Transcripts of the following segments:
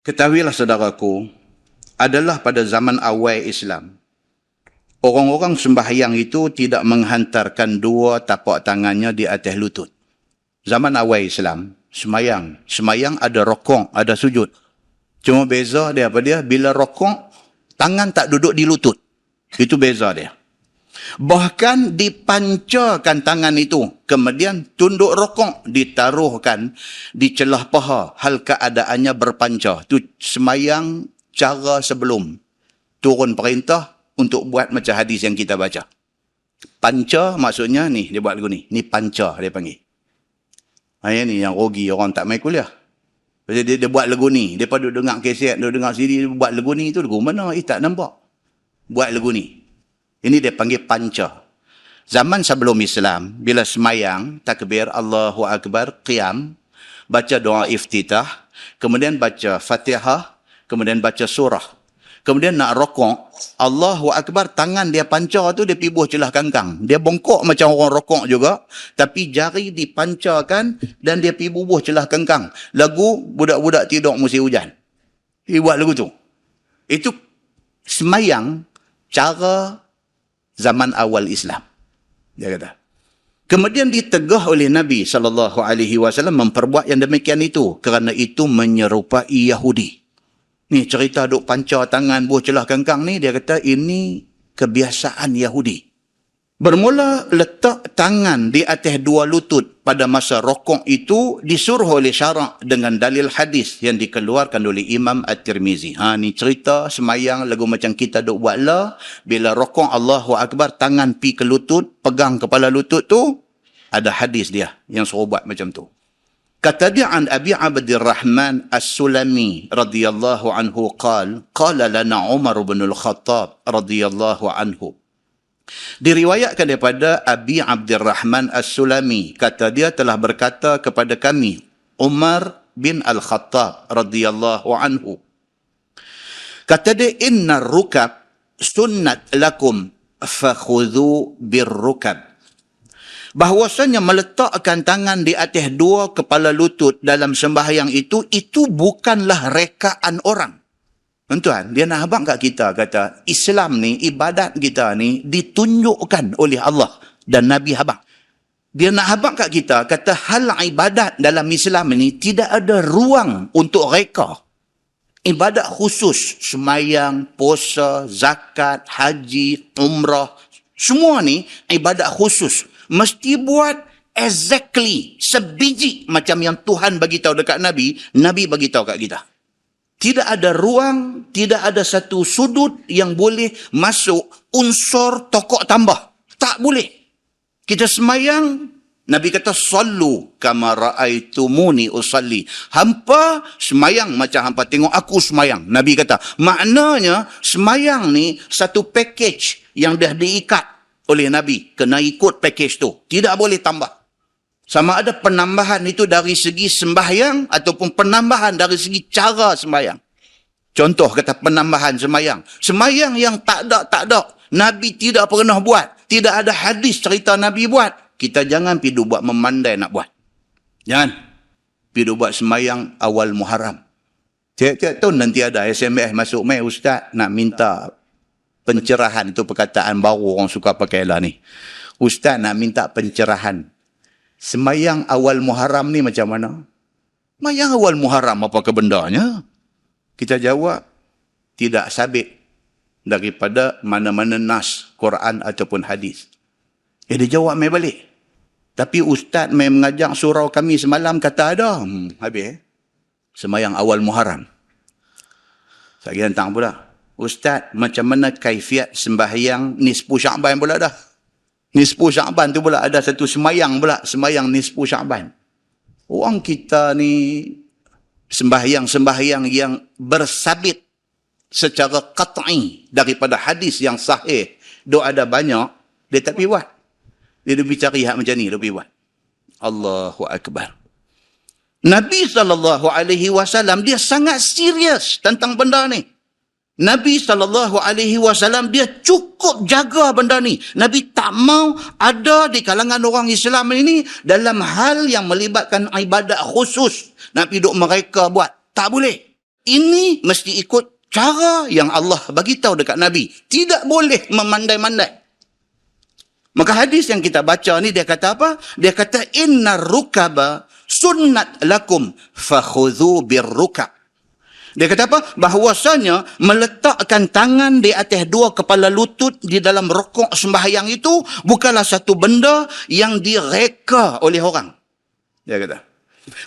Ketahuilah saudaraku, adalah pada zaman awal Islam, orang-orang sembahyang itu tidak menghantarkan dua tapak tangannya di atas lutut. Zaman awal Islam, semayang ada rokok, ada sujud. Cuma beza dia apa dia? Bila rokok, tangan tak duduk di lutut. Itu beza dia. Bahkan dipancarkan tangan itu, kemudian tunduk rokok ditaruhkan di celah paha, hal keadaannya berpancar. Itu semayang cara sebelum turun perintah untuk buat macam hadis yang kita baca. Pancar maksudnya ni, dia buat lagu ni. Ni pancar dia panggil. Yang ni yang rugi orang tak main kuliah. Dia buat lagu ni. Dia pada dengar keset, dia dengar CD, dia buat lagu ni. Itu lagu mana? Tak nampak. Buat lagu ni. Ini dia panggil panca. Zaman sebelum Islam, bila semayang, takbir, Allahu Akbar, qiyam, baca doa iftitah, kemudian baca Fatihah, kemudian baca surah. Kemudian nak rokok, Allahu Akbar, tangan dia pancar tu, dia pergi buah celah kangkang. Dia bongkok macam orang rokok juga, tapi jari dipancarkan dan dia pergi bubuh celah kangkang. Lagu budak-budak tidur musim hujan. Dia buat lagu tu. Itu semayang cara zaman awal Islam. Dia kata. Kemudian ditegah oleh Nabi SAW memperbuat yang demikian itu. Kerana itu menyerupai Yahudi. Ni cerita duk pancar tangan buah celah kangkang ni, dia kata ini kebiasaan Yahudi. Bermula letak tangan di atas dua lutut pada masa rokok itu disuruh oleh syarak dengan dalil hadis yang dikeluarkan oleh Imam At-Tirmizi. Ni cerita semayang lagu macam kita duk buat lah. Bila rokok Allahu Akbar, tangan pi ke lutut, pegang kepala lutut tu, ada hadis dia yang suruh buat macam tu. Kata dia an Abi Abdirrahman As-Sulami radhiyallahu anhu qala lana Umar bin Al-Khattab radhiyallahu anhu. Diriwayatkan daripada Abi Abdirrahman As-Sulami, kata dia telah berkata kepada kami Umar bin Al-Khattab radhiyallahu anhu. Kata dia, inna rukab sunnat lakum fakhudhu birrukab. Bahawasanya meletakkan tangan di atas dua kepala lutut dalam sembahyang itu bukanlah rekaan orang. Tuan, dia nak habang kat kita, kata, Islam ni, ibadat kita ni, ditunjukkan oleh Allah dan Nabi habang. Dia nak habang kat kita, kata, hal ibadat dalam Islam ni, tidak ada ruang untuk reka. Ibadat khusus, semayang, puasa, zakat, haji, umrah, semua ni, ibadat khusus. Mesti buat exactly, sebiji macam yang Tuhan bagi tahu dekat Nabi, Nabi bagi tahu kat kita. Tidak ada ruang, tidak ada satu sudut yang boleh masuk unsur tokok tambah. Tak boleh. Kita semayang, Nabi kata, sallu kama ra'aitumuni usalli. Hampa semayang macam hampa tengok aku semayang. Nabi kata, maknanya semayang ni satu package yang dah diikat oleh Nabi. Kena ikut package tu. Tidak boleh tambah. Sama ada penambahan itu dari segi sembahyang ataupun penambahan dari segi cara sembahyang. Contoh kata penambahan sembahyang. Sembahyang yang tak ada. Nabi tidak pernah buat. Tidak ada hadis cerita Nabi buat. Kita jangan pergi buat memandai nak buat. Jangan. Pergi buat sembahyang awal Muharram. Tiap-tiap tahun nanti ada SMS masuk, mai ustaz nak minta pencerahan. Itu perkataan baru orang suka pakai lah ni. Ustaz nak minta pencerahan. Semayang awal Muharram ni macam mana? Semayang awal Muharram apa kebendanya? Kita jawab, tidak sabit daripada mana-mana nas, Quran ataupun hadis. Dia jawab mai balik. Tapi ustaz mai mengajak surau kami semalam kata ada. Habis. Semayang awal Muharram. Saya tentang pula. Ustaz, macam mana kaifiat sembahyang nisfu Sya'ban pula dah? Nisfu Sya'ban tu pula ada satu semayang pula. Semayang nisfu Sya'ban. Orang kita ni sembahyang-sembahyang yang bersabit secara qat'i daripada hadis yang sahih. Dia ada banyak. Dia tak pergi buat. Dia pergi cari hak macam ni. Dia pergi buat. Allahu Akbar. Nabi SAW dia sangat serius tentang benda ni. Nabi SAW dia cukup jaga benda ni. Nabi tak mau ada di kalangan orang Islam ini dalam hal yang melibatkan ibadat khusus. Nabi duk mereka buat. Tak boleh. Ini mesti ikut cara yang Allah bagi tahu dekat Nabi. Tidak boleh memandai-mandai. Maka hadis yang kita baca ni dia kata apa? Dia kata inna rukaba sunnat lakum fakhudhu birrukab. Dia kata apa? Bahawasanya meletakkan tangan di atas dua kepala lutut di dalam rokok sembahyang itu bukanlah satu benda yang direka oleh orang. Dia kata.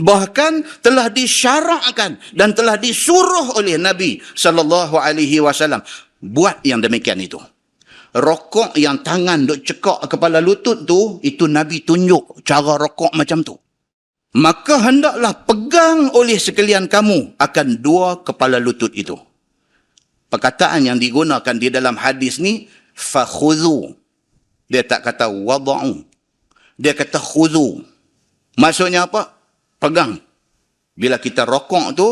Bahkan telah disyarakkan dan telah disuruh oleh Nabi SAW buat yang demikian itu. Rokok yang tangan duk cekak kepala lutut tu, itu Nabi tunjuk cara rokok macam tu. Maka hendaklah pegang oleh sekalian kamu akan dua kepala lutut itu. Perkataan yang digunakan di dalam hadis ni, fakhudhu. Dia tak kata wada'u. Dia kata khudhu. Maksudnya apa? Pegang. Bila kita rokok tu,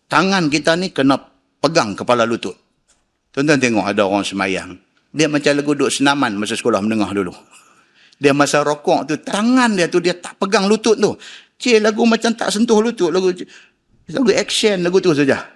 tangan kita ni kena pegang kepala lutut. Tuan-tuan tengok ada orang semayang. Dia macam lagu duduk senaman masa sekolah menengah dulu. Dia masa rokok tu, tangan dia tu, dia tak pegang lutut tu. Cik, lagu macam tak sentuh lutut. Lagu action, lagu tu saja.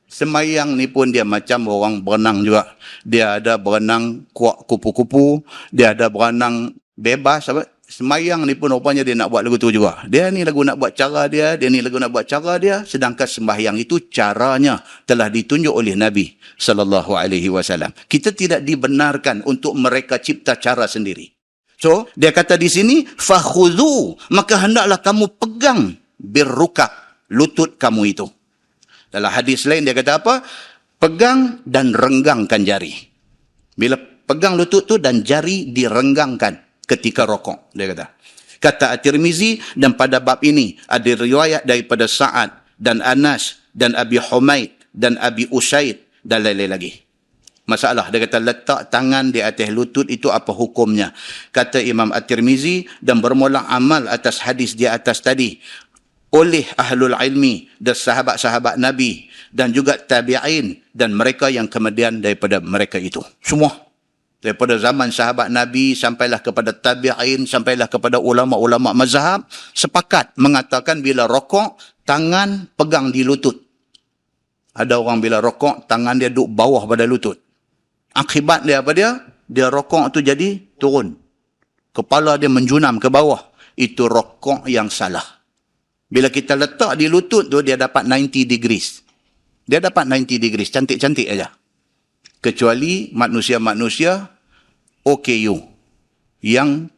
Semayang ni pun dia macam orang berenang juga. Dia ada berenang kuak kupu-kupu. Dia ada berenang bebas. Apa? Semayang ni pun rupanya dia nak buat lagu tu juga. Dia ni lagu nak buat cara dia ni lagu nak buat cara dia. Sedangkan sembahyang itu caranya telah ditunjuk oleh Nabi SAW. Kita tidak dibenarkan untuk mereka cipta cara sendiri. So, dia kata di sini, fakhudhu, maka hendaklah kamu pegang birrukab, lutut kamu itu. Dalam hadis lain dia kata apa? Pegang dan renggangkan jari. Bila pegang lutut tu dan jari direnggangkan ketika rokok, dia kata. Kata At-Tirmizi, dan pada bab ini ada riwayat daripada Sa'ad dan Anas dan Abi Humaid dan Abi Usaid dan lain-lain lagi. Masalah, dia kata letak tangan di atas lutut itu apa hukumnya? Kata Imam At-Tirmizi, dan bermula amal atas hadis di atas tadi oleh ahlul ilmi dan sahabat-sahabat Nabi dan juga tabi'in dan mereka yang kemudian daripada mereka itu. Semua. Daripada zaman sahabat Nabi sampailah kepada tabi'in, sampailah kepada ulama-ulama mazhab, sepakat mengatakan bila rokok, tangan pegang di lutut. Ada orang bila rokok, tangan dia duduk bawah pada lutut. Akibat dia apa dia? Dia rokok tu jadi turun. Kepala dia menjunam ke bawah. Itu rokok yang salah. Bila kita letak di lutut tu, dia dapat 90 degrees. Dia dapat 90 degrees, cantik-cantik aja. Kecuali manusia-manusia OKU yang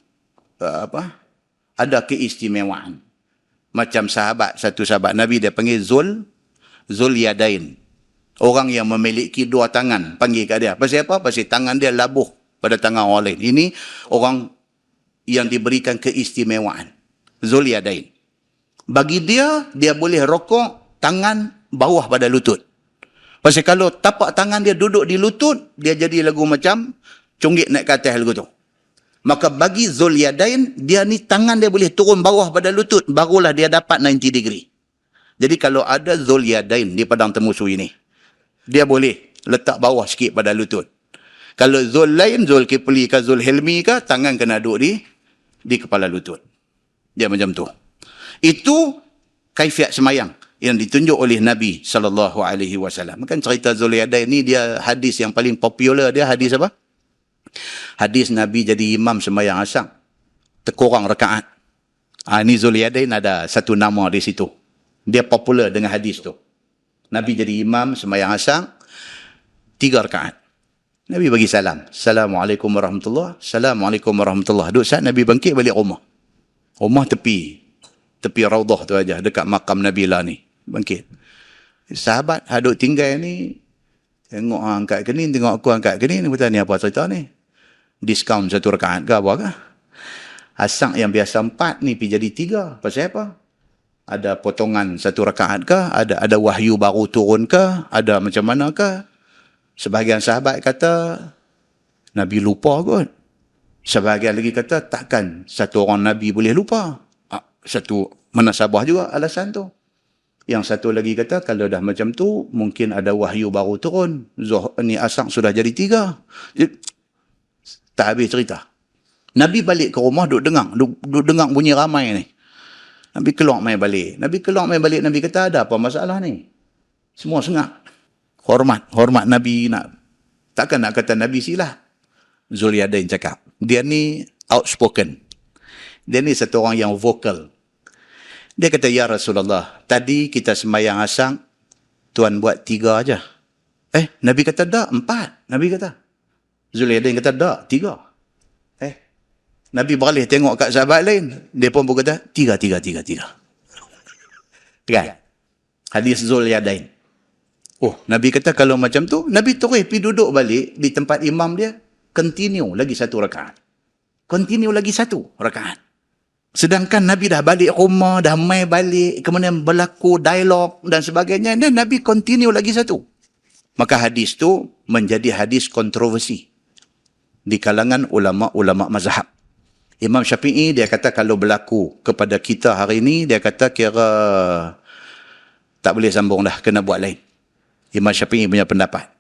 ada keistimewaan. Macam satu sahabat Nabi dia panggil Zul Yadain. Orang yang memiliki dua tangan, panggil kat dia. Pasal apa? Pasal tangan dia labuh pada tangan orang lain. Ini orang yang diberikan keistimewaan. Zul Yadain. Bagi dia boleh rokok tangan bawah pada lutut. Pasal kalau tapak tangan dia duduk di lutut, dia jadi lagu macam cunggit naik ke atas lagu tu. Maka bagi Zul Yadain, dia ni tangan dia boleh turun bawah pada lutut, barulah dia dapat 90 degree. Jadi kalau ada Zul Yadain di Padang Temusu ini, dia boleh letak bawah sikit pada lutut. Kalau Zul lain, Zul Kipli ke Zul Hilmi ke, tangan kena duduk di kepala lutut. Dia macam tu. Itu kaifiat semayang yang ditunjuk oleh Nabi SAW. Kan cerita Zul Yadain ni dia hadis yang paling popular dia hadis apa? Hadis Nabi jadi imam sembahyang asar. Terkurang rakaat. Ini Zul Yadain ada satu nama di situ. Dia popular dengan hadis tu. Nabi jadi imam sembahyang asar 3 rakaat. Nabi bagi salam. Assalamualaikum warahmatullahi. Assalamualaikum warahmatullahi. Duduk saat Nabi bangkit balik rumah. Rumah tepi raudah tu aja dekat makam Nabi lah ni. Bangkit. Sahabat hadut tinggal ni tengok angkat ke ni, tengok aku angkat ke ni bertanya apa cerita ni? Diskaun 1 rakaat ke apa ke? Asar yang biasa 4 ni pergi jadi 3. Pasal apa? Ada potongan 1 rakaat ke? Ada wahyu baru turun ke? Ada macam mana ke? Sebahagian sahabat kata Nabi lupa kot. Sebahagian lagi kata takkan satu orang Nabi boleh lupa. Satu munasabah juga alasan tu. Yang satu lagi kata kalau dah macam tu mungkin ada wahyu baru turun. Ni asar sudah jadi 3. Tak habis cerita. Nabi balik ke rumah duduk dengar bunyi ramai ni. Nabi keluar main balik. Nabi kata ada apa masalah ni? Semua sengak. Hormat Nabi. Takkan nak kata Nabi silap. Zulyadain cakap. Dia ni outspoken. Dia ni satu orang yang vokal. Dia kata, ya Rasulullah, tadi kita sembahyang asar, Tuan buat 3 aja. Nabi kata tak, 4. Nabi kata. Zulyadain kata tak, 3. Nabi beralih tengok kat sahabat lain. Dia pun kata, 3. Kan? Hadis Zulyadain. Nabi kata kalau macam tu, Nabi terus pergi duduk balik di tempat imam dia, continue lagi 1 rakaat. Continue lagi 1 rakaat. Sedangkan Nabi dah balik rumah, dah mai balik, kemudian berlaku dialog dan sebagainya, dan Nabi continue lagi 1. Maka hadis tu menjadi hadis kontroversi di kalangan ulama-ulama mazhab. Imam Syafi'i dia kata kalau berlaku kepada kita hari ini, dia kata kira tak boleh sambung dah, kena buat lain. Imam Syafi'i punya pendapat.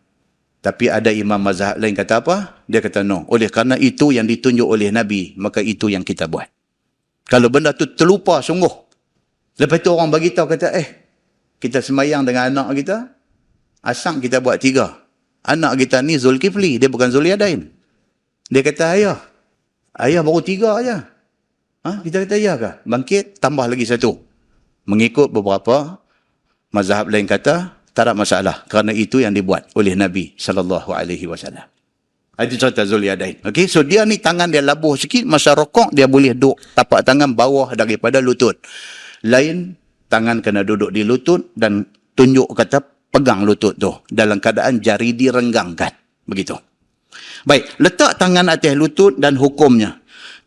Tapi ada imam mazhab lain kata apa? Dia kata no. Oleh kerana itu yang ditunjuk oleh Nabi, maka itu yang kita buat. Kalau benda tu terlupa sungguh. Lepas tu orang bagi tahu kata, kita sembahyang dengan anak kita, asal kita buat 3. Anak kita ni Zulkifli, dia bukan Zulyadain. Dia kata, ayah baru 3 aja. Kita kata ya ke? Bangkit, tambah lagi 1. Mengikut beberapa mazhab lain kata, tak ada masalah. Kerana itu yang dibuat oleh Nabi SAW. Itu cerita Zulyadain. Okay? So dia ni tangan dia labuh sikit, masa rokok dia boleh duduk tapak tangan bawah daripada lutut. Lain, tangan kena duduk di lutut dan tunjuk kata pegang lutut tu. Dalam keadaan jari direnggangkan. Begitu. Baik, letak tangan atas lutut dan hukumnya.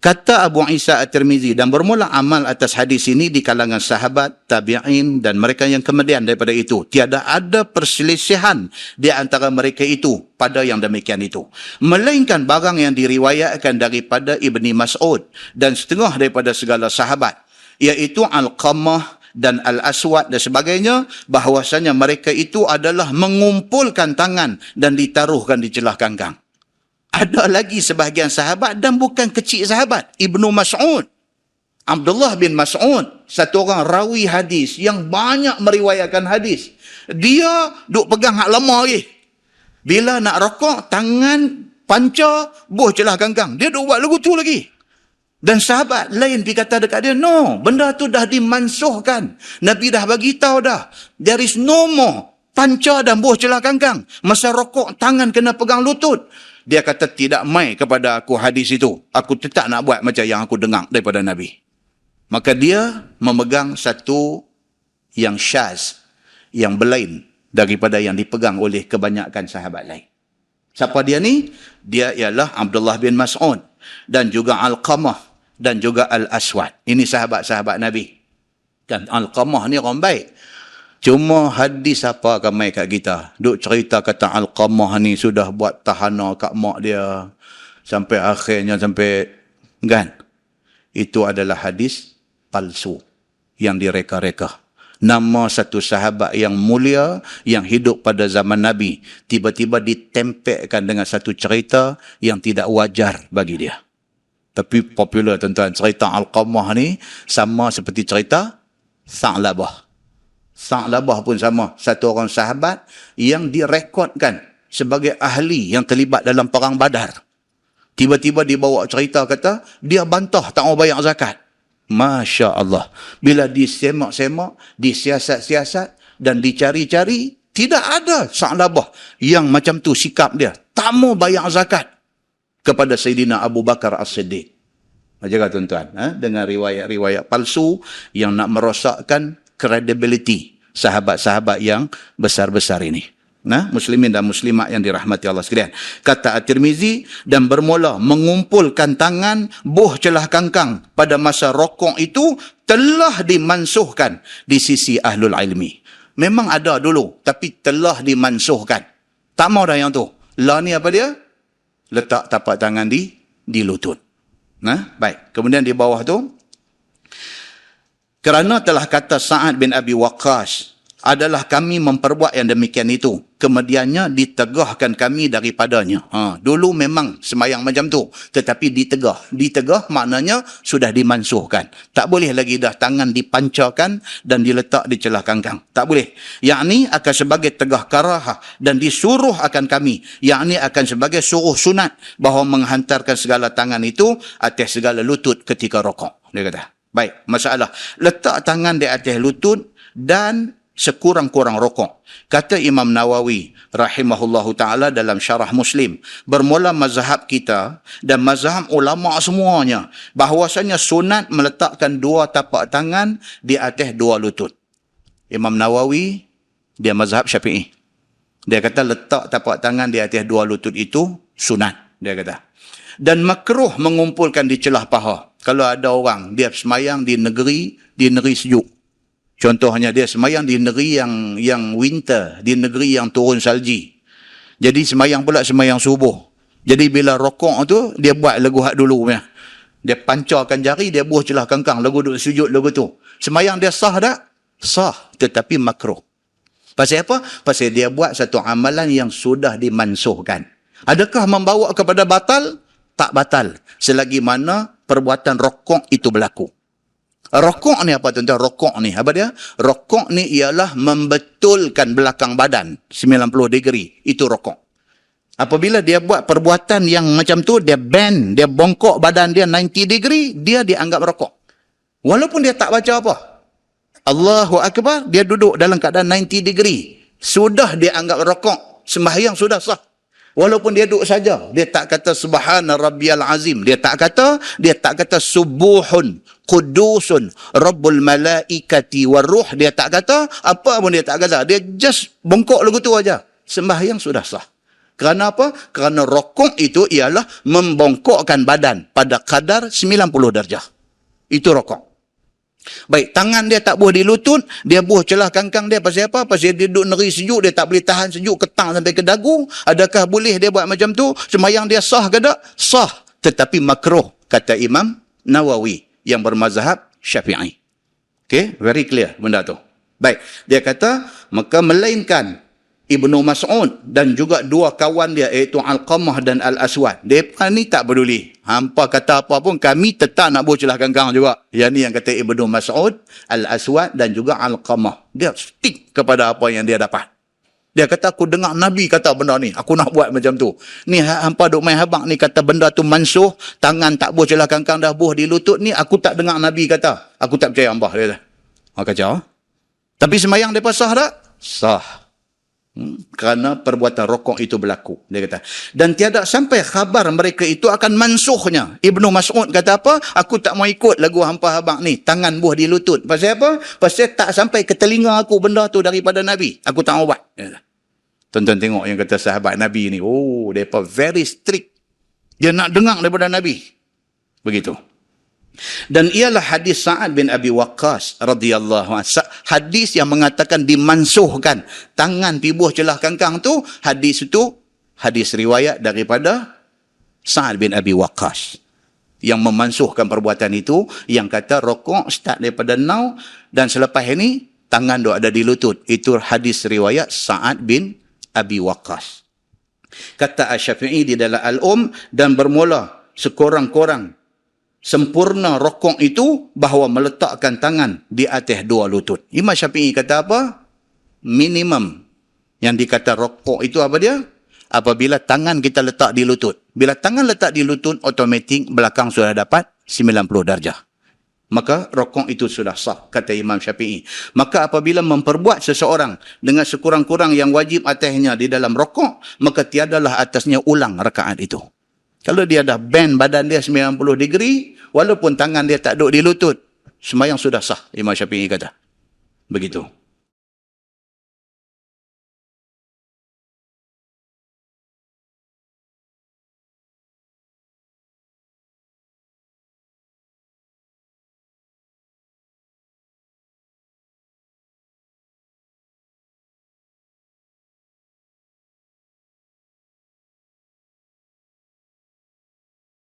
Kata Abu Isa At-Tirmizi, dan bermula amal atas hadis ini di kalangan sahabat, tabi'in dan mereka yang kemudian daripada itu. Tiada ada perselisihan di antara mereka itu pada yang demikian itu. Melainkan barang yang diriwayatkan daripada Ibni Mas'ud dan setengah daripada segala sahabat, iaitu Al-Qamah dan Al-Aswad dan sebagainya, bahawasanya mereka itu adalah mengumpulkan tangan dan ditaruhkan di celah kangkang. Ada lagi sebahagian sahabat dan bukan kecil sahabat. Ibnu Mas'ud. Abdullah bin Mas'ud. Satu orang rawi hadis yang banyak meriwayatkan hadis. Dia duk pegang hak lama lagi. Bila nak rokok, tangan panca, buh celah kangkang. Dia duk buat lagu tu lagi. Dan sahabat lain pergi kata dekat dia, no, benda tu dah dimansuhkan. Nabi dah bagi tahu dah. There is no more panca dan buh celah kangkang. Masa rokok, tangan kena pegang lutut. Dia kata tidak mai kepada aku hadis itu. Aku tetap nak buat macam yang aku dengar daripada Nabi. Maka dia memegang satu yang syaz, yang berlain daripada yang dipegang oleh kebanyakan sahabat lain. Siapa dia ni? Dia ialah Abdullah bin Mas'ud dan juga Al-Qamah dan juga Al-Aswad. Ini sahabat-sahabat Nabi. Kan Al-Qamah ni orang baik. Cuma hadis apa akan mai kat kita. Duk cerita kata Al-Qamah ni sudah buat tahana kat mak dia. Sampai akhirnya, kan? Itu adalah hadis palsu yang direka-reka. Nama satu sahabat yang mulia, yang hidup pada zaman Nabi, tiba-tiba ditempelkan dengan satu cerita yang tidak wajar bagi dia. Tapi popular tuan-tuan. Cerita Al-Qamah ni sama seperti cerita Sa'labah. Sa'labah pun sama. Satu orang sahabat yang direkodkan sebagai ahli yang terlibat dalam perang Badar. Tiba-tiba dibawa cerita kata, dia bantah tak mau bayar zakat. Masya Allah. Bila disemak-semak, disiasat-siasat dan dicari-cari, tidak ada Sa'labah yang macam tu sikap dia. Tak mau bayar zakat kepada Sayyidina Abu Bakar As-Siddiq. Jaga tuan-tuan. Dengan riwayat-riwayat palsu yang nak merosakkan credibility sahabat-sahabat yang besar-besar ini. Muslimin dan muslimat yang dirahmati Allah sekalian. Kata At-Tirmizi, dan bermula mengumpulkan tangan buh celah kangkang pada masa rokok itu telah dimansuhkan di sisi ahlul ilmi. Memang ada dulu, tapi telah dimansuhkan. Tak mau dah yang tu. La ni apa dia? Letak tapak tangan di lutut. Baik. Kemudian di bawah tu, kerana telah kata Sa'ad bin Abi Waqqas, adalah kami memperbuat yang demikian itu. Kemudiannya ditegahkan kami daripadanya. Dulu memang semayang macam tu. Tetapi ditegah. Ditegah maknanya sudah dimansuhkan. Tak boleh lagi dah tangan dipancarkan dan diletak di celah kangkang. Tak boleh. Yang ni akan sebagai tegah karahah dan disuruh akan kami. Yang ni akan sebagai suruh sunat bahawa menghantarkan segala tangan itu atas segala lutut ketika rokok. Dia kata. Baik, masalah. Letak tangan di atas lutut dan sekurang-kurang rokok. Kata Imam Nawawi rahimahullahu ta'ala dalam syarah Muslim, bermula mazhab kita dan mazhab ulama' semuanya, bahawasanya sunat meletakkan dua tapak tangan di atas dua lutut. Imam Nawawi, dia mazhab Syafi'i. Dia kata letak tapak tangan di atas dua lutut itu sunat. Dia kata. Dan makruh mengumpulkan di celah paha. Kalau ada orang, dia semayang di negeri sejuk. Contohnya dia semayang di negeri yang winter, di negeri yang turun salji. Jadi semayang pula semayang subuh. Jadi bila rokok tu, dia buat lagu hak dulu punya. Dia pancarkan jari, dia buah celah kangkang, lagu duduk sujud lagu tu. Semayang dia sah tak? Sah, tetapi makruh. Pasal apa? Pasal dia buat satu amalan yang sudah dimansuhkan. Adakah membawa kepada batal? Tak batal. Selagi mana perbuatan rokok itu berlaku. Rokok ni apa tuan-tuan? Rokok ni apa dia? Rokok ni ialah membetulkan belakang badan 90 degree. Itu rokok. Apabila dia buat perbuatan yang macam tu, dia bend, dia bongkok badan dia 90 degree, dia dianggap rokok. Walaupun dia tak baca apa. Allahu Akbar, dia duduk dalam keadaan 90 degree. Sudah dianggap rokok. Sembahyang sudah sah. Walaupun dia duduk saja, dia tak kata subhana rabbiyal azim, dia tak kata subuhun qudusun rabbul malaikati waruh, dia tak kata apa pun, dia tak kata, dia just bongkok lagu tu aja. Sembahyang sudah sah. Kerana apa? Kerana rokok itu ialah membongkokkan badan pada kadar 90 darjah. Itu rokok. Baik, tangan dia tak buah di lutut, dia buah celah kangkang dia. Pasal apa? Pasal dia duduk negeri sejuk, dia tak boleh tahan sejuk ketang sampai ke dagu. Adakah boleh dia buat macam tu? Semayang dia sah ke tak? Sah. Tetapi makruh, kata Imam Nawawi yang bermazhab Syafi'i. Okay, very clear benda tu. Baik, dia kata, maka melainkan Ibnu Mas'ud dan juga dua kawan dia, iaitu Alqamah dan Al-Aswad. Mereka ni tak peduli. Hampa kata apa pun, kami tetap nak buah celah kangkang juga. Yang ni yang kata Ibnu Mas'ud, Al-Aswad dan juga Alqamah. Dia stick kepada apa yang dia dapat. Dia kata, aku dengar Nabi kata benda ni, aku nak buat macam tu. Ni hampa duk main habang ni kata benda tu mansuh, tangan tak buah celah kangkang dah buah di lutut ni, aku tak dengar Nabi kata. Aku tak percaya hampa. Dia kata. Kacau. Tapi semayang mereka sah tak? Sah. Kerana perbuatan rokok itu berlaku, dia kata. Dan tiada sampai khabar mereka itu akan mansuhnya. Ibnu Mas'ud kata apa? Aku tak mau ikut lagu hampa habang ni, tangan buah di lutut. Pasal apa? Pasal tak sampai ke telinga aku benda tu daripada Nabi. Aku tak mau buat. Tonton tengok yang kata sahabat Nabi ni. Oh, mereka very strict. Dia nak dengar daripada Nabi. Begitu. Dan ialah hadis Sa'ad bin Abi Waqqas radhiyallahu anhu, hadis yang mengatakan dimansuhkan tangan pibuh celah kangkang tu. Hadis itu hadis riwayat daripada Sa'ad bin Abi Waqqas yang memansuhkan perbuatan itu, yang kata rokok start daripada now dan selepas ini tangan dia ada di lutut. Itu hadis riwayat Sa'ad bin Abi Waqqas. Kata Asy-Syafi'i di dalam dan bermula sekurang-kurang sempurna rokok itu bahawa meletakkan tangan di atas dua lutut. Imam Syafi'i kata apa? Minimum yang dikata rokok itu apa dia? Apabila tangan kita letak di lutut. Bila tangan letak di lutut, automatik belakang sudah dapat 90 darjah. Maka rokok itu sudah sah, kata Imam Syafi'i. Maka apabila memperbuat seseorang dengan sekurang-kurang yang wajib atasnya di dalam rokok, maka tiadalah atasnya ulang rakaat itu. Kalau dia dah bend badan dia 90 degree, walaupun tangan dia tak duduk di lutut, sembahyang sudah sah, Imam Syafi'i kata. Begitu.